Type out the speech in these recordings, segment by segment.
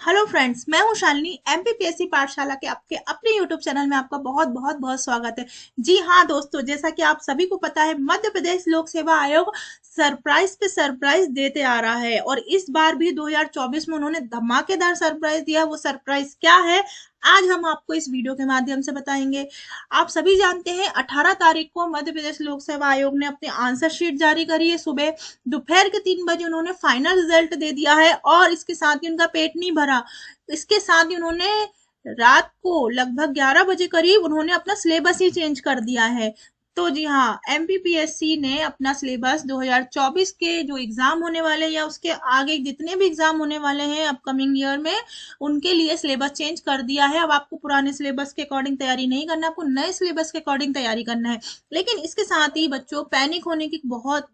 Hello friends, मैं हूं Shalini. MPPSC पाठशाला के आपके अपने यूट्यूब चैनल में आपका बहुत बहुत बहुत स्वागत है। जी हाँ दोस्तों, जैसा कि आप सभी को पता है, मध्य प्रदेश लोक सेवा आयोग सरप्राइज पे सरप्राइज देते आ रहा है और इस बार भी 2024 में उन्होंने धमाकेदार सरप्राइज दिया। वो सरप्राइज क्या है, आज हम आपको इस वीडियो के माध्यम से बताएंगे। आप सभी जानते हैं 18 तारीख को मध्य प्रदेश लोक सेवा आयोग ने अपनी आंसर शीट जारी करी है। सुबह दोपहर के 3 बजे उन्होंने फाइनल रिजल्ट दे दिया है और इसके साथ ही उनका पेट नहीं भरा। इसके साथ ही उन्होंने रात को लगभग 11 बजे करीब उन्होंने अपना सिलेबस ही चेंज कर दिया है। तो जी हाँ, एमपीपीएससी ने अपना सिलेबस 2024 के जो एग्जाम होने वाले या उसके आगे जितने भी एग्जाम होने वाले हैं अपकमिंग ईयर में, उनके लिए सिलेबस चेंज कर दिया है। अब आपको पुराने सिलेबस के अकॉर्डिंग तैयारी नहीं करना, आपको नए सिलेबस के अकॉर्डिंग तैयारी करना है। लेकिन इसके साथ ही बच्चों, पैनिक होने की बहुत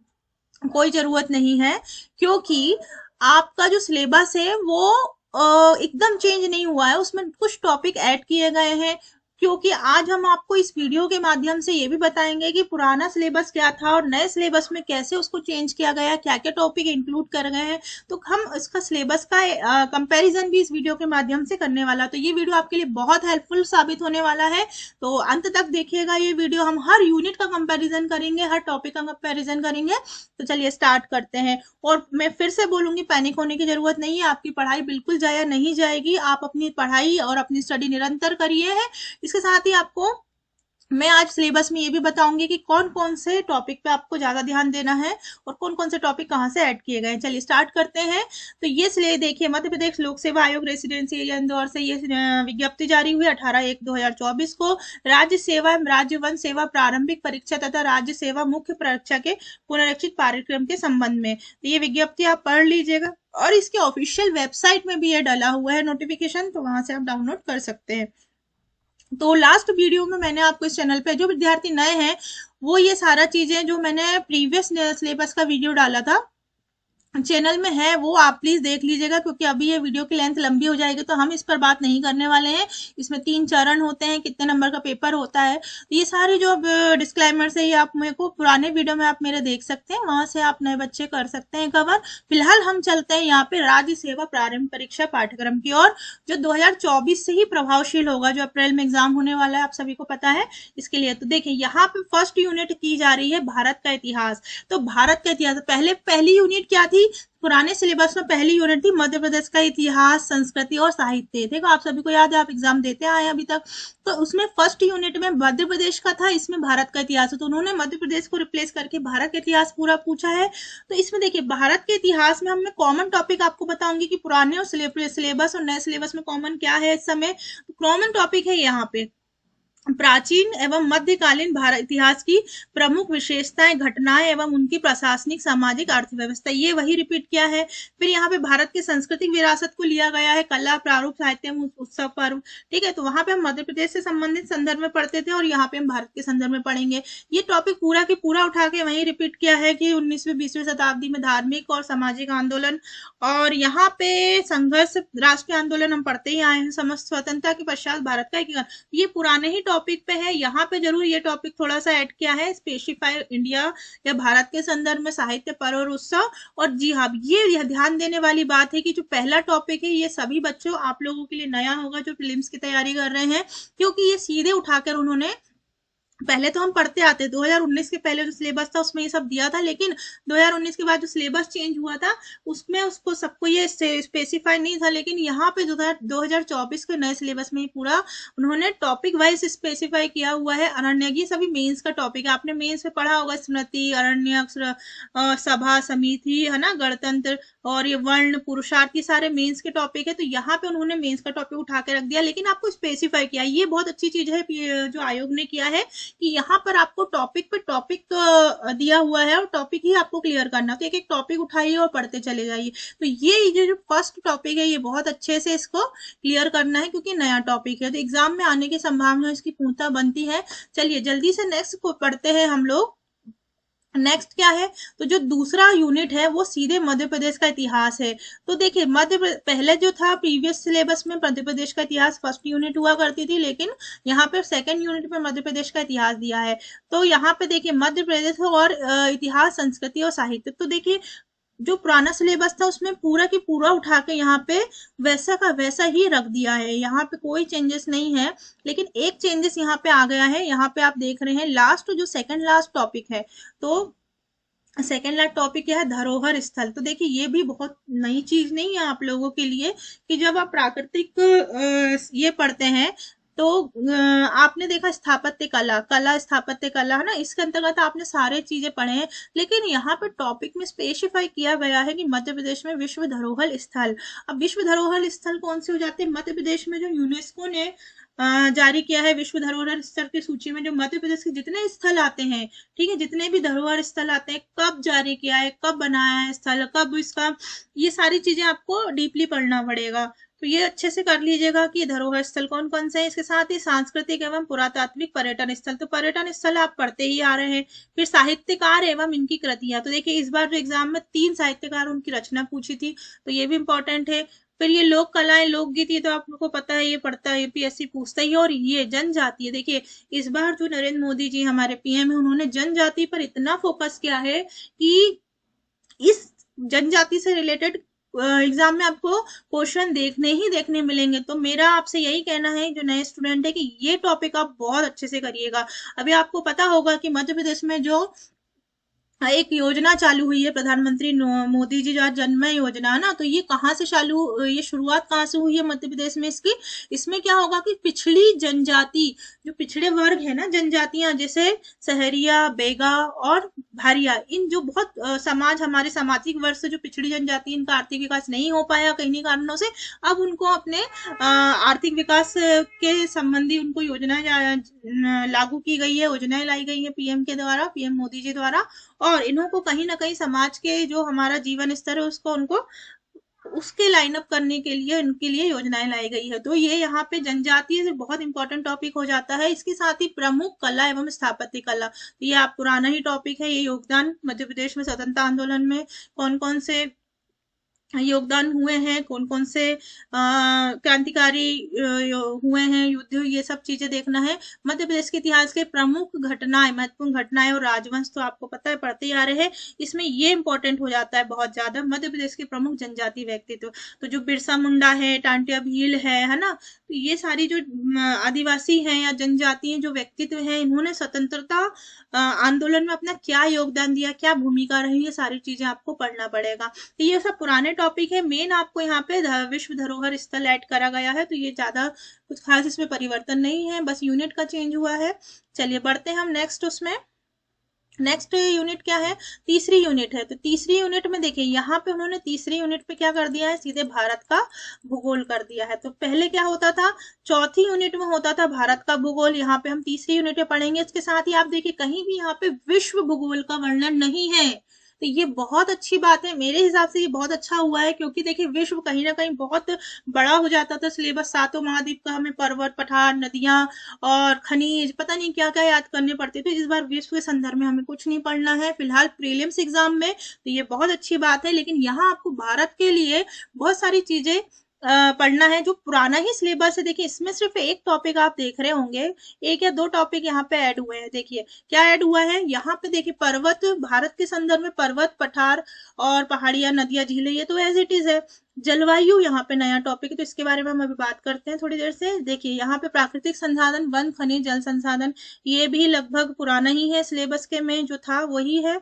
कोई जरूरत नहीं है, क्योंकि आपका जो सिलेबस है वो एकदम चेंज नहीं हुआ है, उसमें कुछ टॉपिक ऐड किए गए हैं। क्योंकि आज हम आपको इस वीडियो के माध्यम से ये भी बताएंगे कि पुराना सिलेबस क्या था और नए सिलेबस में कैसे उसको चेंज किया गया, क्या क्या टॉपिक इंक्लूड कर गए हैं। तो हम इसका सिलेबस का कंपैरिजन भी इस वीडियो के माध्यम से करने वाला, तो ये वीडियो आपके लिए बहुत हेल्पफुल साबित होने वाला है। तो अंत तक देखिएगा ये वीडियो, हम हर यूनिट का कंपैरिजन करेंगे, हर टॉपिक का कंपैरिजन करेंगे। तो चलिए स्टार्ट करते हैं। और मैं फिर से बोलूंगी, पैनिक होने की जरूरत नहीं है, आपकी पढ़ाई बिल्कुल जाया नहीं जाएगी। आप अपनी पढ़ाई और अपनी स्टडी निरंतर करिए है। इसके साथ ही आपको मैं आज सिलेबस में ये भी बताऊंगी कि कौन कौन से टॉपिक पे आपको ज्यादा ध्यान देना है और कौन कौन से टॉपिक कहाँ से ऐड किए गए हैं। चलिए स्टार्ट करते हैं। तो ये देखिए, मध्य प्रदेश लोक सेवा आयोग रेसिडेंसी एरिया इंदौर से ये विज्ञप्ति जारी हुई 18/1/2024 को। राज्य सेवा एवं राज्य वन सेवा प्रारंभिक परीक्षा तथा राज्य सेवा मुख्य परीक्षा के पुनरीक्षित कार्यक्रम के संबंध में। तो ये विज्ञप्ति आप पढ़ लीजिएगा और इसके ऑफिशियल वेबसाइट में भी ये डला हुआ है नोटिफिकेशन, तो वहां से आप डाउनलोड कर सकते हैं। तो लास्ट वीडियो में मैंने आपको इस चैनल पे, जो विद्यार्थी नए हैं, वो ये सारा चीजें जो मैंने प्रीवियस सिलेबस का वीडियो डाला था चैनल में है, वो आप प्लीज देख लीजिएगा, क्योंकि अभी ये वीडियो की लेंथ लंबी हो जाएगी तो हम इस पर बात नहीं करने वाले हैं। इसमें 3 चरण होते हैं, कितने नंबर का पेपर होता है, तो ये सारे जो डिस्क्लेमर है ये आप मेरे को पुराने वीडियो में आप मेरे देख सकते हैं, वहां से आप नए बच्चे कर सकते हैं कवर। फिलहाल हम चलते हैं यहाँ पे राज्य सेवा प्रारंभ परीक्षा पाठ्यक्रम की ओर, जो 2024 से ही प्रभावशील होगा, जो अप्रैल में एग्जाम होने वाला है, आप सभी को पता है। इसके लिए तो देखिए, यहाँ पे फर्स्ट यूनिट की जा रही है भारत का इतिहास। तो भारत का इतिहास, पहले पहली यूनिट क्या थी? पुराने सिलेबस में पहली यूनिट थी मध्य प्रदेश का इतिहास, संस्कृति और साहित्य। देखो आप सभी को याद है, आप एग्जाम देते आए हैं अभी तक। तो उसमें फर्स्ट यूनिट में मध्य प्रदेश का था, इसमें भारत का इतिहास है, तो उन्होंने मध्य प्रदेश को रिप्लेस करके भारत का इतिहास पूरा पूछा है। तो इसमें देखिए, भारत के इतिहास में हमने कॉमन टॉपिक आपको बताऊंगी कि पुराने और सिलेबस और नए सिलेबस में कॉमन क्या है इस समय। कॉमन टॉपिक है यहाँ पे प्राचीन एवं मध्यकालीन भारत इतिहास की प्रमुख विशेषताएं, घटनाएं एवं उनकी प्रशासनिक, सामाजिक, अर्थव्यवस्था, ये वही रिपीट किया है। फिर यहाँ पे भारत की सांस्कृतिक विरासत को लिया गया है, कला, प्रारूप, साहित्य, उत्सव, पर्व। ठीक है, तो वहां पे हम मध्य प्रदेश से संबंधित संदर्भ में पढ़ते थे और यहाँ पे हम भारत के संदर्भ में पढ़ेंगे। ये टॉपिक पूरा के पूरा उठा के वही रिपीट किया है कि 19वीं-20वीं शताब्दी में धार्मिक और सामाजिक आंदोलन, और यहाँ पे संघर्ष, राष्ट्रीय आंदोलन हम पढ़ते ही आए हैं। समस्त स्वतंत्रता के पश्चात भारत का एकीकरण, ये पुराने ही टॉपिक पे है। यहाँ पे जरूर ये टॉपिक थोड़ा सा ऐड किया है, स्पेसिफाई इंडिया या भारत के संदर्भ में साहित्य, पर्व और उत्सव। और जी हाँ, ये ध्यान देने वाली बात है कि जो पहला टॉपिक है ये सभी बच्चों आप लोगों के लिए नया होगा जो प्रीलिम्स की तैयारी कर रहे हैं, क्योंकि ये सीधे उठाकर उन्होंने, पहले तो हम पढ़ते आते 2019 के पहले जो सिलेबस था उसमें ये सब दिया था, लेकिन 2019 के बाद जो सिलेबस चेंज हुआ था उसमें उसको सबको ये स्पेसिफाई नहीं था। लेकिन यहाँ पे जो 2024 के नए सिलेबस में ही पूरा उन्होंने टॉपिक वाइज स्पेसिफाई किया हुआ है। अरण्य, ये सभी मेंस का टॉपिक है, आपने मेंस में पढ़ा होगा, स्मृति, अरण्य, सभा समिति, है ना, गणतंत्र और ये वर्ण, पुरुषार्थ, ये सारे मेंस के टॉपिक है। तो यहाँ पे उन्होंने मेंस का टॉपिक उठा के रख दिया, लेकिन आपको स्पेसिफाई किया, ये बहुत अच्छी चीज है जो आयोग ने किया है कि यहाँ पर आपको टॉपिक पे टॉपिक दिया हुआ है और टॉपिक ही आपको क्लियर करना, तो एक एक टॉपिक उठाइए और पढ़ते चले जाइए। तो ये जो फर्स्ट टॉपिक है ये बहुत अच्छे से इसको क्लियर करना है, क्योंकि नया टॉपिक है तो एग्जाम में आने की संभावना इसकी पूर्णता बनती है। चलिए जल्दी से नेक्स्ट को पढ़ते हैं हम लोग। नेक्स्ट क्या है, तो जो दूसरा यूनिट है वो सीधे मध्य प्रदेश का इतिहास है। तो देखिए, पहले जो था प्रीवियस सिलेबस में मध्य प्रदेश का इतिहास फर्स्ट यूनिट हुआ करती थी, लेकिन यहाँ पे सेकंड यूनिट में मध्य प्रदेश का इतिहास दिया है। तो यहाँ पे देखिए, मध्य प्रदेश और इतिहास, संस्कृति और साहित्य। तो देखिए, जो पुराना सिलेबस था उसमें पूरा की पूरा उठा के यहाँ पे वैसा का वैसा ही रख दिया है, यहाँ पे कोई चेंजेस नहीं है। लेकिन एक चेंजेस यहाँ पे आ गया है, यहाँ पे आप देख रहे हैं लास्ट जो सेकंड लास्ट टॉपिक है, तो सेकेंड लास्ट टॉपिक क्या है, धरोहर स्थल। तो देखिए ये भी बहुत नई चीज नहीं है आप लोगों के लिए, कि जब आप प्राकृतिक ये पढ़ते हैं तो आपने देखा स्थापत्य कला, स्थापत्य कला है ना, इसके अंतर्गत आपने सारे चीजें पढ़े हैं। लेकिन यहाँ पे टॉपिक में स्पेसिफाई किया गया है कि मध्य प्रदेश में विश्व धरोहर स्थल। अब विश्व धरोहर स्थल कौन से हो जाते हैं, मध्य प्रदेश में जो यूनेस्को ने जारी किया है विश्व धरोहर स्थल की सूची में, जो मध्य प्रदेश के जितने स्थल आते हैं, ठीक है, जितने भी धरोहर स्थल आते हैं, कब जारी किया है, कब बनाया है स्थल, कब इसका, ये सारी चीजें आपको डीपली पढ़ना पड़ेगा। तो ये अच्छे से कर लीजिएगा कि धरोहर स्थल कौन कौन से हैं। इसके साथ ही सांस्कृतिक एवं पुरातात्विक पर्यटन स्थल, तो पर्यटन स्थल आप पढ़ते ही आ रहे हैं। फिर साहित्यकार एवं इनकी कृतियां, तो देखिए इस बार जो एग्जाम में 3 साहित्यकार उनकी रचना पूछी थी, तो ये भी इंपॉर्टेंट है। फिर ये लोक कलाएं लोकगीत, ये तो आपको पता है, ये पढ़ता है यूपीएससी पूछता ही। और ये जनजाति है, देखिए इस बार जो नरेंद्र मोदी जी हमारे पीएम है, उन्होंने जनजाति पर इतना फोकस किया है कि इस जनजाति से रिलेटेड एग्जाम में आपको क्वेश्चन देखने ही देखने मिलेंगे। तो मेरा आपसे यही कहना है जो नए स्टूडेंट है, कि ये टॉपिक आप बहुत अच्छे से करिएगा। अभी आपको पता होगा कि मध्य प्रदेश में जो एक योजना चालू हुई है, प्रधानमंत्री मोदी जी जो आज जन्मय योजना है ना, तो ये कहाँ से चालू, ये शुरुआत कहाँ से हुई है मध्य प्रदेश में इसकी। इसमें क्या होगा कि पिछड़ी जनजाति, जो पिछड़े वर्ग है ना, जनजातियां, जैसे सहरिया, बेगा और भारिया, इन जो बहुत समाज, हमारे सामाजिक वर्ग से जो पिछड़ी जनजाति, इनका आर्थिक विकास नहीं हो पाया कई कारणों से, अब उनको अपने आर्थिक विकास के संबंधी उनको योजना लागू की गई है, योजनाएं लाई गई है पीएम के द्वारा, पीएम मोदी जी द्वारा। और इन्हों को कहीं ना कहीं समाज के जो हमारा जीवन स्तर है उसको, उनको उसके लाइन अप करने के लिए इनके लिए योजनाएं लाई गई है। तो ये यहाँ पे जनजातीय से बहुत इंपॉर्टेंट टॉपिक हो जाता है। इसके साथ ही प्रमुख कला एवं स्थापत्य कला, तो ये आप पुराना ही टॉपिक है। ये योगदान मध्य प्रदेश में स्वतंत्रता आंदोलन में कौन कौन से योगदान हुए हैं, कौन कौन से क्रांतिकारी हुए हैं, युद्ध, ये सब चीजें देखना है। मध्य प्रदेश के इतिहास के प्रमुख घटनाएं, महत्वपूर्ण घटनाएं और राजवंश, तो आपको पता है पढ़ते ही आ रहे हैं। इसमें ये इंपॉर्टेंट हो जाता है बहुत ज्यादा, मध्य प्रदेश के प्रमुख जनजाति व्यक्तित्व, तो जो बिरसा मुंडा है, टांटिया भील है ना, तो ये सारी जो आदिवासी हैं या जनजातीय जो व्यक्तित्व हैं, इन्होंने स्वतंत्रता आंदोलन में अपना क्या योगदान दिया, क्या भूमिका रही, ये सारी चीजें आपको पढ़ना पड़ेगा। तो ये सब पुराने टॉपिक है। मेन आपको यहाँ पे विश्व धरोहर स्थल ऐड करा गया है, तो ये ज्यादा कुछ खास इसमें परिवर्तन नहीं है, बस यूनिट का चेंज हुआ है। चलिए बढ़ते हैं हम नेक्स्ट उसमें। नेक्स्ट यूनिट क्या है, तीसरी यूनिट है। तो तीसरी यूनिट में देखिए यहाँ पे उन्होंने तीसरी यूनिट पे क्या कर दिया है, सीधे भारत का भूगोल कर दिया है। तो पहले क्या होता था, चौथी यूनिट में होता था भारत का भूगोल, यहाँ पे हम तीसरी यूनिट में पढ़ेंगे। इसके साथ ही आप देखिए कहीं भी यहाँ पे विश्व भूगोल का वर्णन नहीं है, तो ये बहुत अच्छी बात है। मेरे हिसाब से ये बहुत अच्छा हुआ है, क्योंकि देखिए विश्व कहीं ना कहीं बहुत बड़ा हो जाता था सिलेबस, सातों महाद्वीप का हमें पर्वत, पठार, नदियां और खनिज, पता नहीं क्या क्या याद करने पड़ते थे। इस बार विश्व के संदर्भ में हमें कुछ नहीं पढ़ना है फिलहाल प्रीलिम्स एग्जाम में, तो ये बहुत अच्छी बात है। लेकिन यहाँ आपको भारत के लिए बहुत सारी चीजें पढ़ना है जो पुराना ही सिलेबस है। देखिए इसमें सिर्फ एक टॉपिक आप देख रहे होंगे, एक या दो टॉपिक यहाँ पे ऐड हुए हैं। देखिए क्या ऐड हुआ है यहाँ पे, देखिए पर्वत, भारत के संदर्भ में पर्वत, पठार और पहाड़ियां, नदियां, झीलें, ये तो एज इट इज है। जलवायु यहाँ पे नया टॉपिक है, तो इसके बारे में हम अभी बात करते हैं थोड़ी देर से। देखिए यहाँ पे प्राकृतिक संसाधन, वन, खनिज, जल संसाधन, ये भी लगभग पुराना ही है, सिलेबस के में जो था वही है।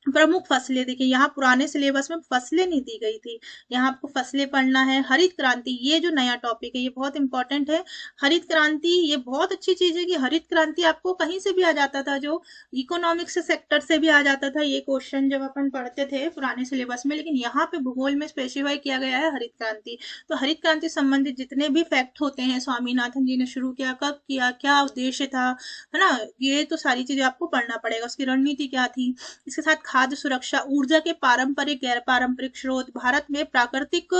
प्रमुख फसलें, देखिए यहाँ पुराने सिलेबस में फसलें नहीं दी गई थी, यहाँ आपको फसलें पढ़ना है। हरित क्रांति, ये जो नया टॉपिक है ये बहुत इंपॉर्टेंट है। हरित क्रांति ये बहुत अच्छी चीज है कि हरित क्रांति आपको कहीं से भी आ जाता था, जो इकोनॉमिक्स सेक्टर से भी आ जाता था ये क्वेश्चन जब अपन पढ़ते थे पुराने सिलेबस में। लेकिन यहाँ पे भूगोल में स्पेसिफाई किया गया है हरित क्रांति। तो हरित क्रांति संबंधित जितने भी फैक्ट होते हैं, स्वामीनाथन जी ने शुरू किया, कब किया, क्या उद्देश्य था, है ना, ये तो सारी चीजें आपको पढ़ना पड़ेगा। उसकी रणनीति क्या थी। इसके साथ खाद्य सुरक्षा, ऊर्जा के पारंपरिक गैर पारंपरिक स्रोत, भारत में प्राकृतिक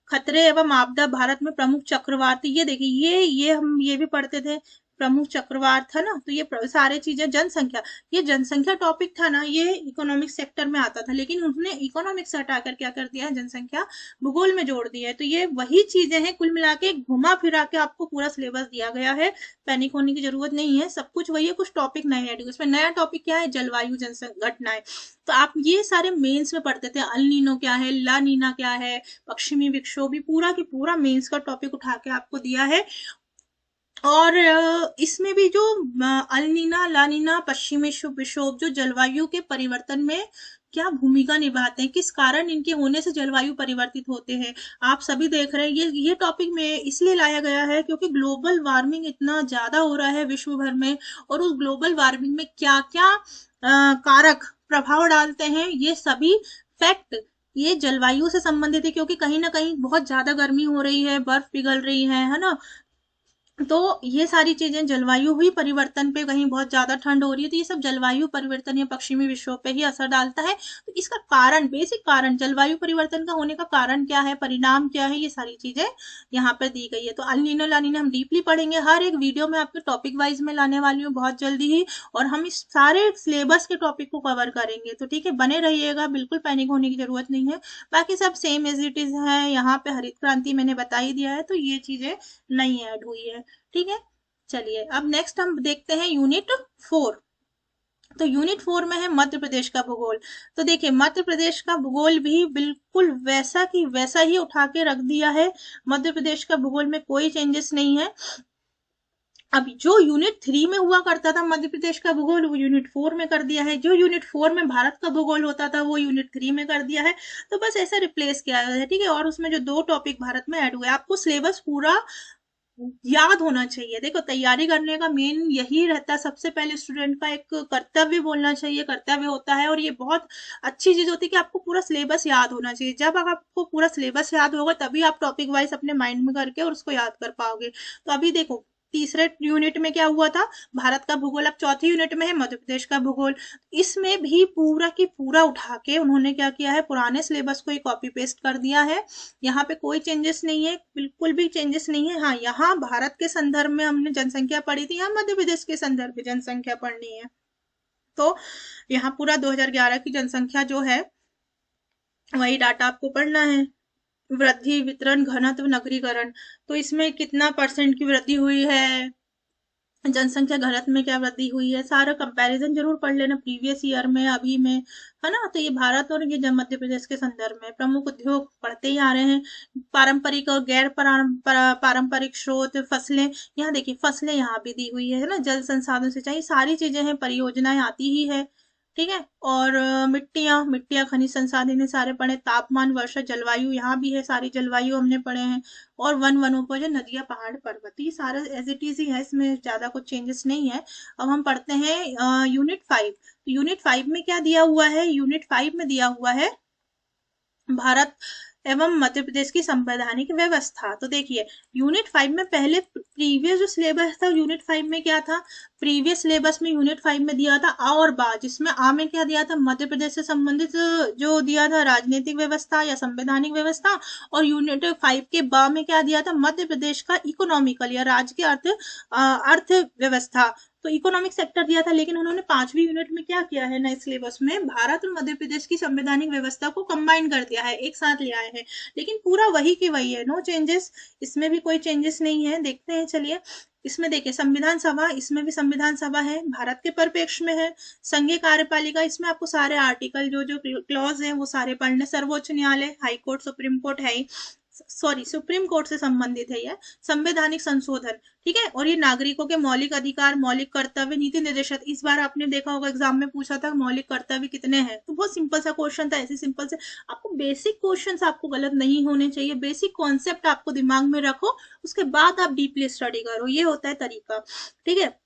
खतरे एवं आपदा, भारत में प्रमुख चक्रवात, ये देखिए ये हम ये भी पढ़ते थे। प्रमुख चक्रवात था ना, तो ये सारे चीजें जनसंख्या, ये जनसंख्या टॉपिक था ना, ये इकोनॉमिक सेक्टर में आता था, लेकिन उन्होंने इकोनॉमिक से हटाकर क्या कर दिया है, जनसंख्या भूगोल में जोड़ दिया है। तो ये वही चीजें हैं, कुल मिला के घुमा फिरा के आपको पूरा सिलेबस दिया गया है, पैनिक होने की जरूरत नहीं है, सब कुछ वही है, कुछ टॉपिक नए ऐड हुए। इसमें नया टॉपिक क्या है, जलवायु जनसंख्या घटनाएं। तो आप ये सारे मेंस में पढ़ते थे, अल नीनो क्या है, ला नीना क्या है, पश्चिमी विक्षोभ, भी पूरा की पूरा मेंस का टॉपिक उठा के आपको दिया है। और इसमें भी जो अल नीना, ला नीना, पश्चिमी विक्षोभ जो जलवायु के परिवर्तन में क्या भूमिका निभाते हैं, किस कारण इनके होने से जलवायु परिवर्तित होते हैं, आप सभी देख रहे हैं। ये टॉपिक में इसलिए लाया गया है क्योंकि ग्लोबल वार्मिंग इतना ज्यादा हो रहा है विश्व भर में, और उस ग्लोबल वार्मिंग में क्या क्या कारक प्रभाव डालते हैं, ये सभी फैक्ट ये जलवायु से संबंधित है, क्योंकि कहीं ना कहीं बहुत ज्यादा गर्मी हो रही है, बर्फ पिघल रही है ना। तो ये सारी चीजें जलवायु हुई परिवर्तन पे, कहीं बहुत ज्यादा ठंड हो रही है, तो ये सब जलवायु परिवर्तन या पश्चिमी विक्षोभ पे ही असर डालता है। तो इसका कारण, बेसिक कारण, जलवायु परिवर्तन का होने का कारण क्या है, परिणाम क्या है, ये सारी चीजें यहाँ पर दी गई है। तो अल नीनो ला नीना हम डीपली पढ़ेंगे, हर एक वीडियो में आपके टॉपिक वाइज में लाने वाली हूँ बहुत जल्दी ही, और हम इस सारे सिलेबस के टॉपिक को कवर करेंगे। तो ठीक है, बने रहिएगा, बिल्कुल पैनिक होने की जरूरत नहीं है। बाकी सब सेम एज इट इज है, यहाँ पे हरित क्रांति मैंने बता ही दिया है, तो ये चीजें नई ऐड हुई है। ठीक है, चलिए अब नेक्स्ट हम देखते हैं यूनिट 4। तो यूनिट 4 में है मध्य प्रदेश का भूगोल। तो देखिए, मध्य प्रदेश का भूगोल भी बिल्कुल वैसा की वैसा ही उठा के रख दिया है, मध्य प्रदेश का भूगोल में कोई चेंजेस नहीं है। अब जो यूनिट 3 में हुआ करता था मध्य प्रदेश का भूगोल, वो यूनिट 4 में कर दिया है, जो यूनिट 4 में भारत का भूगोल होता था वो यूनिट 3 में कर दिया है। तो बस ऐसा रिप्लेस किया है, ठीक है। और उसमें जो 2 टॉपिक भारत में ऐड हुए, आपको सिलेबस पूरा याद होना चाहिए। देखो, तैयारी करने का मेन यही रहता है, सबसे पहले स्टूडेंट का एक कर्तव्य बोलना चाहिए, कर्तव्य होता है, और ये बहुत अच्छी चीज होती है कि आपको पूरा सिलेबस याद होना चाहिए। जब आपको पूरा सिलेबस याद होगा तभी आप टॉपिक वाइज अपने माइंड में करके और उसको याद कर पाओगे। तो अभी देखो, तीसरे यूनिट में क्या हुआ था, भारत का भूगोल। अब चौथे यूनिट में है मध्य प्रदेश का भूगोल। इसमें भी पूरा की पूरा उठा के उन्होंने क्या किया है, पुराने सिलेबस को ही कॉपी पेस्ट कर दिया है। यहाँ पे कोई चेंजेस नहीं है, बिल्कुल भी चेंजेस नहीं है। हाँ, यहाँ भारत के संदर्भ में हमने जनसंख्या पढ़ी थी, यहाँ मध्य प्रदेश के संदर्भ में जनसंख्या पढ़नी है। तो यहाँ पूरा 2011 की जनसंख्या जो है वही डाटा आपको पढ़ना है। वृद्धि, वितरण, घनत्व, नगरीकरण, तो इसमें कितना % की वृद्धि हुई है, जनसंख्या घनत्व में क्या वृद्धि हुई है, सारा कंपैरिजन जरूर पढ़ लेना प्रीवियस ईयर में, अभी में, है ना। तो ये भारत और ये मध्य प्रदेश के संदर्भ में प्रमुख उद्योग पढ़ते ही आ रहे हैं। पारंपरिक और गैर पारंपरिक स्रोत, फसलें, यहाँ देखिए फसलें यहाँ भी दी हुई है ना, जल संसाधन सिंचाई, सारी चीजें हैं, परियोजनाएं आती ही है, ठीक है। और मिट्टियां, खनिज संसाधन सारे पढ़े। तापमान, वर्षा, जलवायु यहाँ भी है, सारी जलवायु हमने पढ़े हैं। और वनोपज, नदियां, पहाड़, पर्वत, ये सारा एज इट इज ही है, इसमें ज्यादा कुछ चेंजेस नहीं है। अब हम पढ़ते हैं यूनिट 5। यूनिट 5 में क्या दिया हुआ है, यूनिट 5 में दिया हुआ है भारत एवं मध्य प्रदेश की संवैधानिक व्यवस्था। तो देखिए, यूनिट 5 में पहले प्रीवियस जो सिलेबस था यूनिट 5 में क्या था, प्रीवियस सिलेबस में यूनिट 5 में दिया था आ और बा, जिसमें आ में क्या दिया था, मध्य प्रदेश से संबंधित जो दिया था राजनीतिक व्यवस्था या संवैधानिक व्यवस्था, और यूनिट 5 के बा में क्या दिया था, मध्य प्रदेश का इकोनॉमिकल या राजकीय अर्थव्यवस्था। तो इकोनॉमिक सेक्टर दिया था, लेकिन उन्होंने 5वीं यूनिट में क्या किया है, नए सिलेबस में भारत और मध्य प्रदेश की संवैधानिक व्यवस्था को कंबाइन कर दिया है, एक साथ ले आए हैं, लेकिन पूरा वही की वही है, नो चेंजेस, इसमें भी कोई चेंजेस नहीं है। देखते हैं, चलिए इसमें देखिए संविधान सभा, इसमें भी संविधान सभा है, भारत के परिप्रेक्ष्य में है। संघीय कार्यपालिका, इसमें आपको सारे आर्टिकल जो जो क्लॉज हैं वो सारे पढ़ने। सर्वोच्च न्यायालय, हाई कोर्ट, सुप्रीम कोर्ट है, सॉरी सुप्रीम कोर्ट से संबंधित है यह। संवैधानिक संशोधन, ठीक है। और ये नागरिकों के मौलिक अधिकार, मौलिक कर्तव्य, नीति निर्देशक। इस बार आपने देखा होगा एग्जाम में पूछा था मौलिक कर्तव्य कितने हैं, तो बहुत सिंपल सा क्वेश्चन था, ऐसे सिंपल से आपको बेसिक क्वेश्चंस आपको गलत नहीं होने चाहिए, बेसिक कॉन्सेप्ट आपको दिमाग में रखो, उसके बाद आप डीपली स्टडी करो, ये होता है तरीका, ठीक है।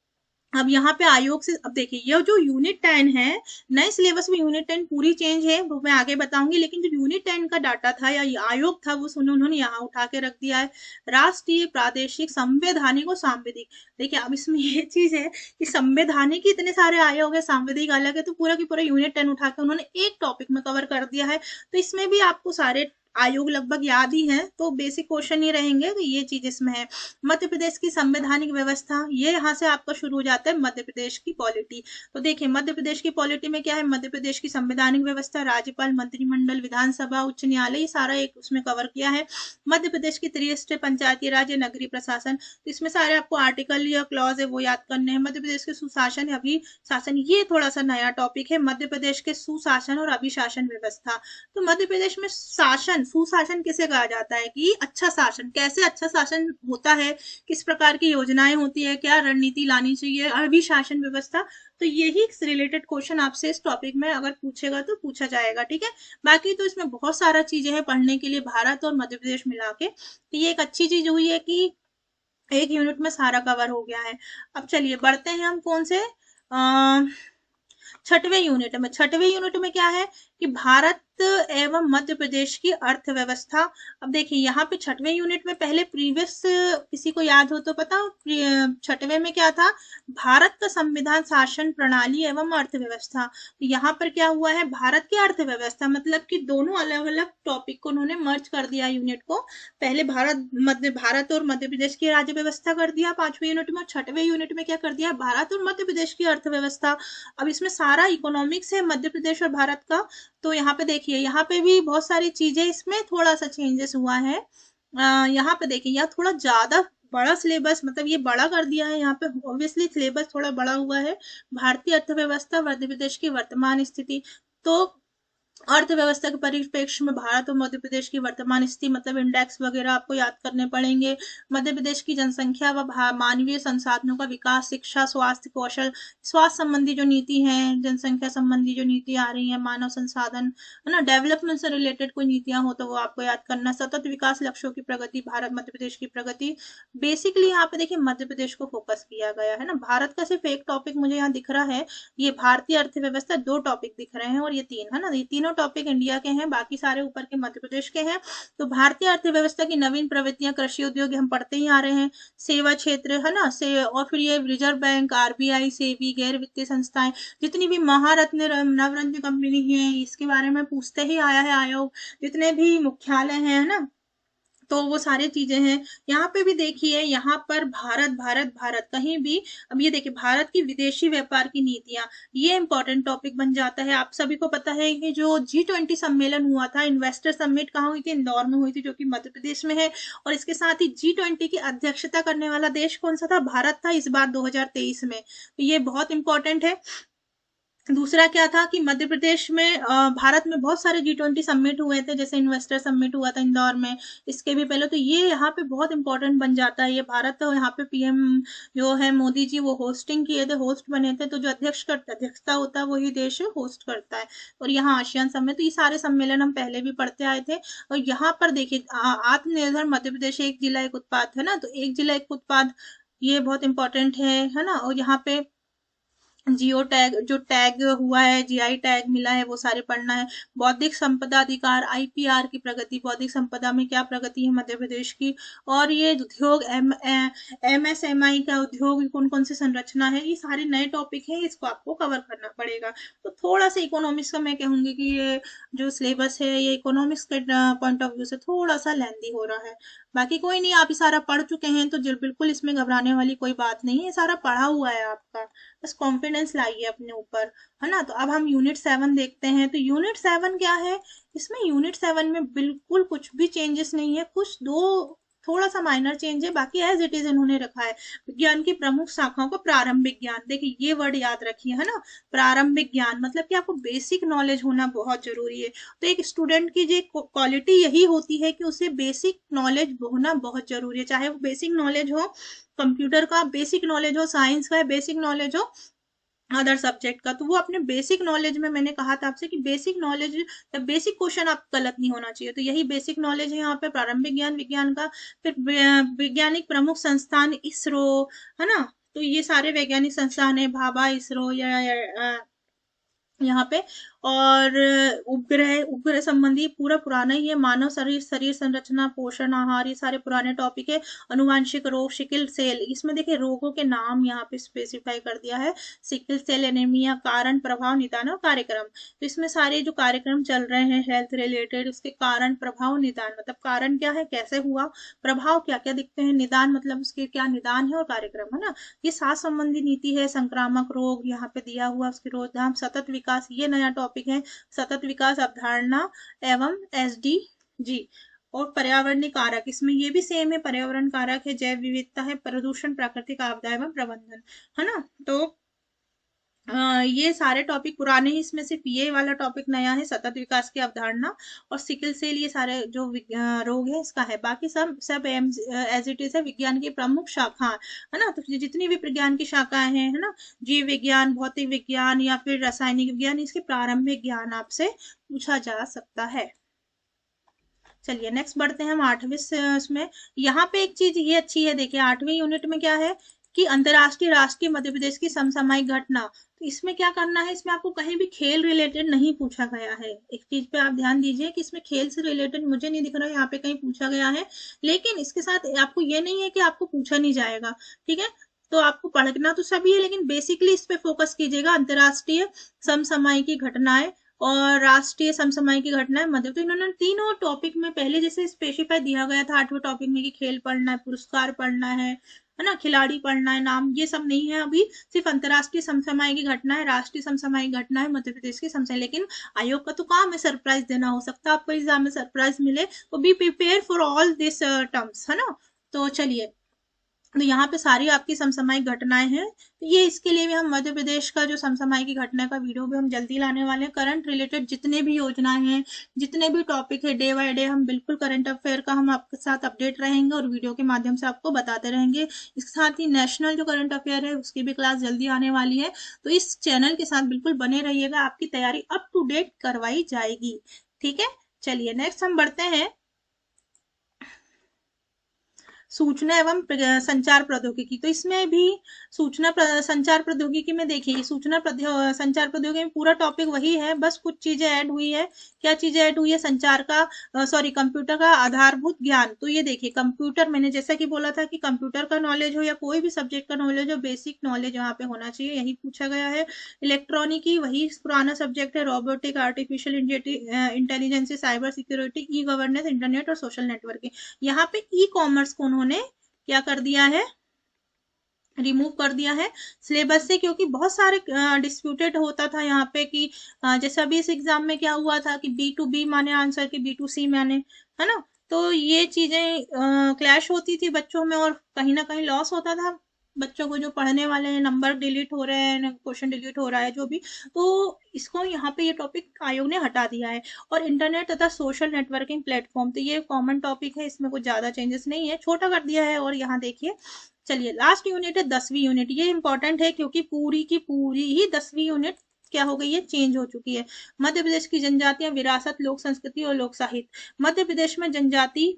अब यहाँ पे आयोग से, अब देखिए ये जो यूनिट 10 है, नए सिलेबस में यूनिट 10 पूरी चेंज है, वो मैं आगे बताऊंगी, लेकिन जो यूनिट 10 का डाटा था या आयोग था वो उन्होंने यहाँ उठा के रख दिया है। राष्ट्रीय, प्रादेशिक, संवैधानिक और सांविधिक। देखिए अब इसमें ये चीज है कि संवैधानिक इतने सारे आयोग है, सांविधिक अलग है, तो पूरा की पूरा यूनिट 10 उठा के उन्होंने एक टॉपिक में कवर कर दिया है। तो इसमें भी आपको सारे आयोग लगभग याद ही है, तो बेसिक क्वेश्चन ही रहेंगे, तो ये चीज इसमें है। मध्य प्रदेश की संवैधानिक व्यवस्था, ये यहाँ से आपका शुरू हो जाता है मध्य प्रदेश की पॉलिटी। तो देखिए मध्य प्रदेश की पॉलिटी में क्या है, मध्य प्रदेश की संवैधानिक व्यवस्था, राज्यपाल, मंत्रिमंडल, विधानसभा, उच्च न्यायालय, ये सारा एक उसमें कवर किया है। मध्य प्रदेश की त्रिस्तरीय पंचायती राज या नगरीय प्रशासन, तो इसमें सारे आपको आर्टिकल या क्लॉज है वो याद करने हैं। मध्य प्रदेश के सुशासन या अभिशासन, ये थोड़ा सा नया टॉपिक है, मध्य प्रदेश के सुशासन और अभिशासन व्यवस्था। तो मध्य प्रदेश में शासन, सुशासन किसे कहा जाता है कि अच्छा शासन, कैसे अच्छा शासन होता है, किस प्रकार की योजनाएं होती है, क्या रणनीति लानी चाहिए, अभिशासन व्यवस्था। तो यही रिलेटेड क्वेश्चन आपसे इस टॉपिक में अगर पूछेगा तो पूछा जाएगा, ठीक है। बाकी तो इसमें बहुत सारा चीजें हैं पढ़ने के लिए, भारत और मध्य प्रदेश मिला के। तो ये एक अच्छी चीज हुई है कि एक यूनिट में सारा कवर हो गया है। अब चलिए बढ़ते हैं हम कौन से छठवें यूनिट में। छठवें यूनिट में क्या है कि भारत एवं मध्य प्रदेश की अर्थव्यवस्था। अब देखिए यहाँ पे छठवें यूनिट में, पहले प्रीवियस किसी को याद हो तो पता, छठवें में क्या था, भारत का संविधान, शासन प्रणाली एवं अर्थव्यवस्था। तो यहाँ पर क्या हुआ है, भारत की अर्थव्यवस्था, मतलब कि दोनों अलग अलग टॉपिक को उन्होंने मर्ज कर दिया यूनिट को। पहले भारत और मध्य प्रदेश की राज्य व्यवस्था कर दिया पांचवें यूनिट में, और छठवें यूनिट में क्या कर दिया, भारत और मध्य प्रदेश की अर्थव्यवस्था। अब इसमें सारा इकोनॉमिक्स है मध्य प्रदेश और भारत का। तो यहाँ पे देखिए, यहाँ पे भी बहुत सारी चीजें, इसमें थोड़ा सा चेंजेस हुआ है। यहाँ पे देखिए, यहाँ थोड़ा ज्यादा बड़ा सिलेबस, मतलब ये बड़ा कर दिया है यहाँ पे, ऑब्वियसली सिलेबस थोड़ा बड़ा हुआ है। भारतीय अर्थव्यवस्था, मध्य प्रदेश की वर्तमान स्थिति। तो अर्थव्यवस्था के परिप्रेक्ष्य में भारत और मध्य प्रदेश की वर्तमान स्थिति, मतलब इंडेक्स वगैरह आपको याद करने पड़ेंगे। मध्य प्रदेश की जनसंख्या व मानवीय संसाधनों का विकास, शिक्षा, स्वास्थ्य, कौशल, स्वास्थ्य संबंधी जो नीति है, जनसंख्या संबंधी जो नीति आ रही है, मानव संसाधन, है ना, डेवलपमेंट से रिलेटेड कोई नीतियां हो तो वो आपको याद करना। सतत विकास लक्ष्यों की प्रगति, भारत मध्य प्रदेश की प्रगति। बेसिकली यहाँ पे देखिए मध्य प्रदेश को फोकस किया गया है ना। भारत का सिर्फ एक टॉपिक मुझे यहाँ दिख रहा है, ये भारतीय अर्थव्यवस्था, दो टॉपिक दिख रहे हैं, और ये तीन है ना, ये तीनों टॉपिक इंडिया के हैं, बाकी सारे ऊपर के मध्य प्रदेश के हैं। तो भारतीय अर्थव्यवस्था की नवीन प्रवृत्तियां, कृषि उद्योग हम पढ़ते ही आ रहे हैं, सेवा क्षेत्र है ना, से और फिर ये रिजर्व बैंक, आरबीआई, सेबी, गैर वित्तीय संस्थाएं, जितनी भी महारत्न नवरत्न कंपनी है, इसके बारे में पूछते ही आया है आयोग, जितने भी मुख्यालय हैं, है ना, तो वो सारी चीजें हैं। यहाँ पे भी देखिए, यहाँ पर भारत भारत भारत कहीं भी, अब ये देखिए भारत की विदेशी व्यापार की नीतियां, ये इंपॉर्टेंट टॉपिक बन जाता है। आप सभी को पता है कि जो G20 सम्मेलन हुआ था, इन्वेस्टर समिट कहाँ हुई थी, इंदौर में हुई थी, जो कि मध्य प्रदेश में है। और इसके साथ ही G20 की अध्यक्षता करने वाला देश कौन सा था, भारत था इस बार 2023 में। तो ये बहुत इंपॉर्टेंट है। दूसरा क्या था कि मध्य प्रदेश में, भारत में बहुत सारे G20 समिट हुए थे, जैसे इन्वेस्टर समिट हुआ था इंदौर में, इसके भी पहले। तो ये यहाँ पे बहुत इंपॉर्टेंट बन जाता है ये भारत। तो यहाँ पे पीएम जो है मोदी जी, वो होस्टिंग किए थे, होस्ट बने थे। तो जो अध्यक्षता होता है वही देश होस्ट करता है। और यहाँ आसियान समिट, तो ये सारे सम्मेलन हम पहले भी पढ़ते आए थे। और यहाँ पर देखिए आत्मनिर्भर मध्य प्रदेश, एक जिला एक उत्पाद, है ना, तो एक जिला एक उत्पाद, ये बहुत इंपॉर्टेंट है ना। और यहाँ पे जियो टैग, जो टैग हुआ है, जीआई टैग मिला है, वो सारे पढ़ना है। बौद्धिक संपदा अधिकार, आईपीआर की प्रगति, बौद्धिक संपदा में क्या प्रगति है मध्य प्रदेश की। और ये उद्योग, एमएसएमई का उद्योग, कौन कौन सी संरचना है, ये सारे नए टॉपिक हैं, इसको आपको कवर करना पड़ेगा। तो थोड़ा सा इकोनॉमिक्स का मैं कहूंगी कि ये जो सिलेबस है, ये इकोनॉमिक्स के पॉइंट ऑफ व्यू से थोड़ा सा लेंदी हो रहा है। बाकी कोई नहीं, आप ये सारा पढ़ चुके हैं, तो बिल्कुल इसमें घबराने वाली कोई बात नहीं है, सारा पढ़ा हुआ है आपका, बस कॉन्फिडेंस लाइए अपने ऊपर, है ना। तो अब हम यूनिट 7 देखते हैं। तो यूनिट 7 क्या है, इसमें यूनिट 7 में बिल्कुल कुछ भी चेंजेस नहीं है, कुछ दो थोड़ा सा माइनर चेंज है, बाकी एज इट इज इन्होंने रखा है। विज्ञान की प्रमुख शाखाओं को प्रारंभिक ज्ञान, देखिए ये वर्ड याद रखिए, है ना, प्रारंभिक ज्ञान, मतलब कि आपको बेसिक नॉलेज होना बहुत जरूरी है। तो एक स्टूडेंट की जो क्वालिटी यही होती है कि उसे बेसिक नॉलेज होना बहुत जरूरी है, चाहे वो बेसिक नॉलेज हो कंप्यूटर का, बेसिक नॉलेज हो साइंस का, बेसिक नॉलेज हो अदर सब्जेक्ट का। तो वो अपने बेसिक नॉलेज में, मैंने कहा था आपसे कि बेसिक नॉलेज या बेसिक क्वेश्चन आप गलत नहीं होना चाहिए, तो यही बेसिक नॉलेज है यहाँ पे, प्रारंभिक ज्ञान विज्ञान का। फिर वैज्ञानिक प्रमुख संस्थान, इसरो, है ना, तो ये सारे वैज्ञानिक संस्थान है, भाभा, इसरो, या यहाँ पे। और उपग्रह उपग्रह संबंधी पूरा पुराना ही है। मानव शरीर, शरीर संरचना, पोषण, आहार, ये सारे पुराने टॉपिक है। अनुवांशिक रोग, सिकल सेल, इसमें देखिए रोगों के नाम यहाँ पे स्पेसिफाई कर दिया है। सिकल सेल एनीमिया, कारण, प्रभाव, निदान और कार्यक्रम। तो इसमें सारे जो कार्यक्रम चल रहे हैं हेल्थ रिलेटेड, उसके कारण, प्रभाव, निदान मतलब कारण क्या है, कैसे हुआ, प्रभाव क्या क्या दिखते हैं, निदान मतलब उसके क्या निदान है, और कार्यक्रम है ना। ये स्वास्थ्य संबंधी नीति है। संक्रामक रोग यहाँ पे दिया हुआ, उसकी रोकथाम, सतत विकास, ये नया टॉपिक है। सतत विकास अवधारणा एवं SDG। और पर्यावरणीय कारक, इसमें ये भी सेम है, पर्यावरण कारक है, जैव विविधता है, प्रदूषण, प्राकृतिक आपदा एवं प्रबंधन, है ना। तो ये सारे टॉपिक पुराने ही, इसमें सिर्फ ये वाला टॉपिक नया है, सतत विकास की अवधारणा और सिकल सेल, ये सारे जो रोग है इसका है। बाकी सब सब एज इट इज है, विज्ञान की प्रमुख शाखा है ना। तो जितनी भी विज्ञान की शाखाएं हैं, है ना, जीव विज्ञान, भौतिक विज्ञान या फिर रासायनिक विज्ञान, इसके प्रारंभिक ज्ञान आपसे पूछा जा सकता है। चलिए नेक्स्ट बढ़ते हैं हम 8वीं उसमें। यहाँ पे एक चीज ये अच्छी है, देखिए 8वीं यूनिट में क्या है कि अंतर्राष्ट्रीय, राष्ट्रीय, मध्य प्रदेश की समसामयिक घटना। तो इसमें क्या करना है, इसमें आपको कहीं भी खेल रिलेटेड नहीं पूछा गया है। एक चीज पे आप ध्यान दीजिए कि इसमें खेल से रिलेटेड मुझे नहीं दिख रहा है यहाँ पे कहीं पूछा गया है, लेकिन इसके साथ आपको ये नहीं है कि आपको पूछा नहीं जाएगा, ठीक है। तो आपको पढ़ना तो सभी है, लेकिन बेसिकली इस पे फोकस कीजिएगा। अंतर्राष्ट्रीय समसामयिक घटनाएं और राष्ट्रीय समसामयिक की घटनाएं मध्य। तो इन्होंने तीनों टॉपिक में पहले जैसे स्पेसिफाई दिया गया था 8वें टॉपिक में कि खेल पढ़ना है, पुरस्कार पढ़ना है ना, खिलाड़ी पढ़ना है, नाम, ये सब नहीं है अभी। सिर्फ अंतर्राष्ट्रीय समसामयिक की घटना है, राष्ट्रीय समसामयिक घटना है, मध्य प्रदेश की समसामयिक। लेकिन आयोग का तो काम है सरप्राइज देना, हो सकता है आपको एग्जाम में सरप्राइज मिले, तो be prepare for all this terms, है ना। तो चलिए, तो यहाँ पे सारी आपकी समसामयिक घटनाएं हैं। तो ये इसके लिए भी हम मध्य प्रदेश का जो समसामयिक की घटना का वीडियो भी हम जल्दी लाने वाले हैं। करंट रिलेटेड जितने भी योजनाएं हैं, जितने भी टॉपिक है, डे बाय डे हम बिल्कुल करंट अफेयर का हम आपके साथ अपडेट रहेंगे और वीडियो के माध्यम से आपको बताते रहेंगे। इसके साथ ही नेशनल जो करंट अफेयर है उसकी भी क्लास जल्दी आने वाली है। तो इस चैनल के साथ बिल्कुल बने रहिएगा, आपकी तैयारी अप टू डेट करवाई जाएगी, ठीक है। चलिए नेक्स्ट हम बढ़ते हैं सूचना एवं संचार प्रौद्योगिकी। तो इसमें भी संचार प्रौद्योगिकी में देखिए, संचार प्रौद्योगिकी में पूरा टॉपिक वही है, बस कुछ चीजें ऐड हुई है। क्या चीजें ऐड हुई है, संचार का कंप्यूटर का आधारभूत ज्ञान। तो ये देखिए कंप्यूटर, मैंने जैसा कि बोला था कि कंप्यूटर का नॉलेज हो या कोई भी सब्जेक्ट का नॉलेज हो, बेसिक नॉलेज यहाँ पे होना चाहिए, यही पूछा गया है। इलेक्ट्रॉनिकी वही पुराना सब्जेक्ट है, robotic, artificial intelligence, cyber security, e governance, internet और सोशल नेटवर्किंग। यहाँ पे ई कॉमर्स को उन्होंने क्या कर दिया है, रिमूव कर दिया है सिलेबस से, क्योंकि बहुत सारे डिस्प्यूटेड होता था यहाँ पे कि जैसे अभी इस एग्जाम में क्या हुआ था कि B2B माने आंसर की B2C माने, है ना। तो ये चीजें क्लैश होती थी बच्चों में और कहीं ना कहीं लॉस होता था बच्चों को, जो पढ़ने वाले हैं, नंबर डिलीट हो रहे हैं, क्वेश्चन डिलीट हो रहा है, जो भी। तो इसको यहाँ पे ये टॉपिक आयोग ने हटा दिया है। और इंटरनेट तथा सोशल नेटवर्किंग प्लेटफॉर्म, तो ये कॉमन टॉपिक है, इसमें कुछ ज्यादा चेंजेस नहीं है, छोटा कर दिया है। और यहाँ देखिए, चलिए लास्ट यूनिट है 10वीं यूनिट। ये इंपॉर्टेंट है क्योंकि पूरी की पूरी ही 10वीं यूनिट क्या हो गई है, चेंज हो चुकी है। मध्य प्रदेश की जनजातियां, विरासत, लोक संस्कृति और लोक साहित्य। मध्य प्रदेश में जनजाति,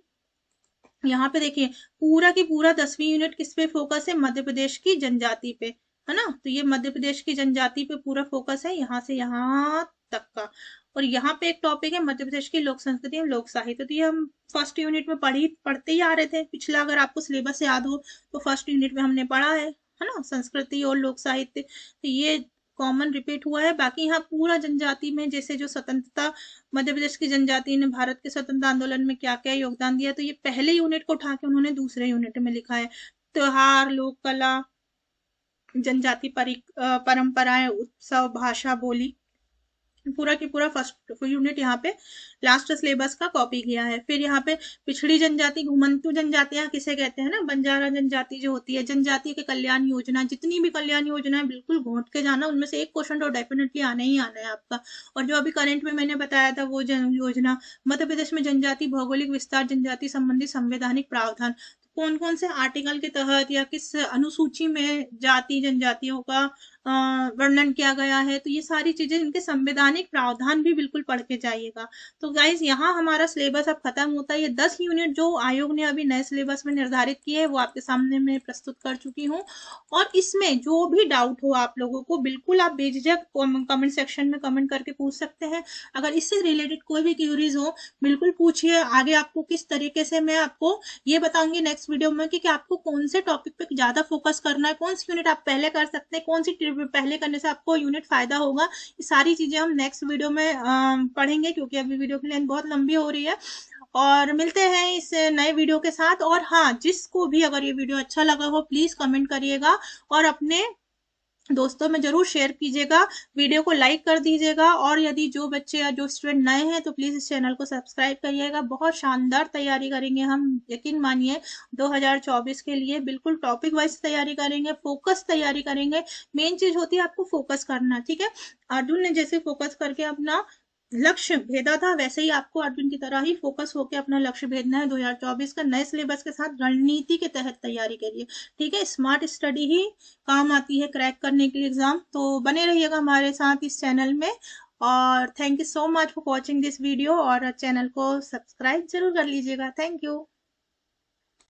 यहाँ पे देखिए पूरा की पूरा 10वीं यूनिट किस पे फोकस है, मध्य प्रदेश की जनजाति पे, है ना। तो ये मध्य प्रदेश की जनजाति पे पूरा फोकस है, यहाँ से यहाँ तक का। और यहाँ पे एक टॉपिक है मध्य प्रदेश की लोक संस्कृति और लोक साहित्य। तो ये हम फर्स्ट यूनिट में पढ़ते ही आ रहे थे पिछला, अगर आपको सिलेबस याद हो तो फर्स्ट यूनिट में हमने पढ़ा है ना, संस्कृति और लोक साहित्य। तो ये कॉमन रिपीट हुआ है। बाकी यहाँ पूरा जनजाति में, जैसे जो स्वतंत्रता, मध्य प्रदेश की जनजाति ने भारत के स्वतंत्रता आंदोलन में क्या क्या योगदान दिया, तो ये पहले यूनिट को उठा के उन्होंने दूसरे यूनिट में लिखा है। त्योहार, लोक कला, जनजाति परंपराएं, उत्सव, भाषा, बोली, पूरा की पूरा फर्स्ट यूनिट यहाँ पे लास्ट सिलेबस का कॉपी किया है। फिर यहाँ पे पिछड़ी जनजाति, घुमंतु जनजातियां किसे कहते हैं ना, बंजारा जनजाति जो होती है, जनजाति के कल्याण योजना, जितनी भी कल्याण योजना है बिल्कुल घोंट के जाना, उनमें से एक क्वेश्चन तो डेफिनेटली आना ही आना है आपका। और जो अभी करंट में मैंने बताया था वो योजना, मध्य प्रदेश में जनजाति भौगोलिक विस्तार, जनजाति संबंधी संवैधानिक प्रावधान, कौन कौन से आर्टिकल के तहत या किस अनुसूची में जाति जनजातियों का वर्णन किया गया है। तो ये सारी चीजें, इनके संवैधानिक प्रावधान भी बिल्कुल पढ़ के जाइएगा। तो गाइज यहाँ हमारा सिलेबस अब खत्म होता है। ये 10 यूनिट जो आयोग ने अभी नए सिलेबस में निर्धारित किए हैं वो आपके सामने मैं प्रस्तुत कर चुकी हूँ। और इसमें जो भी डाउट हो आप लोगों को, बिल्कुल आप बेझिझक कमेंट सेक्शन में कमेंट करके पूछ सकते हैं। अगर इससे रिलेटेड कोई भी क्यूरीज हो, बिल्कुल पूछिए। आगे आपको किस तरीके से मैं आपको ये बताऊंगी नेक्स्ट वीडियो में कि आपको कौन से टॉपिक पे ज्यादा फोकस करना है, कौन सी यूनिट आप पहले कर सकते हैं, कौन सी पहले करने से आपको यूनिट फायदा होगा। ये सारी चीजें हम नेक्स्ट वीडियो में पढ़ेंगे, क्योंकि अभी वीडियो की लेंथ बहुत लंबी हो रही है। और मिलते हैं इस नए वीडियो के साथ। और हाँ, जिसको भी अगर ये वीडियो अच्छा लगा हो प्लीज कमेंट करिएगा और अपने दोस्तों में जरूर शेयर कीजिएगा, वीडियो को लाइक कर दीजिएगा। और यदि जो बच्चे या जो स्टूडेंट नए हैं तो प्लीज इस चैनल को सब्सक्राइब करिएगा। बहुत शानदार तैयारी करेंगे हम, यकीन मानिए। 2024 के लिए बिल्कुल टॉपिक वाइज तैयारी करेंगे, फोकस तैयारी करेंगे। मेन चीज होती है आपको फोकस करना, ठीक है। अर्जुन ने जैसे फोकस करके अपना लक्ष्य भेदा था, वैसे ही आपको अर्जुन की तरह ही फोकस होकर अपना लक्ष्य भेदना है 2024 का। नए सिलेबस के साथ रणनीति के तहत तैयारी करिए, ठीक है। स्मार्ट स्टडी ही काम आती है क्रैक करने के लिए एग्जाम। तो बने रहिएगा हमारे साथ इस चैनल में। और thank you so much for watching this video. और चैनल को सब्सक्राइब जरूर कर लीजिएगा। Thank you.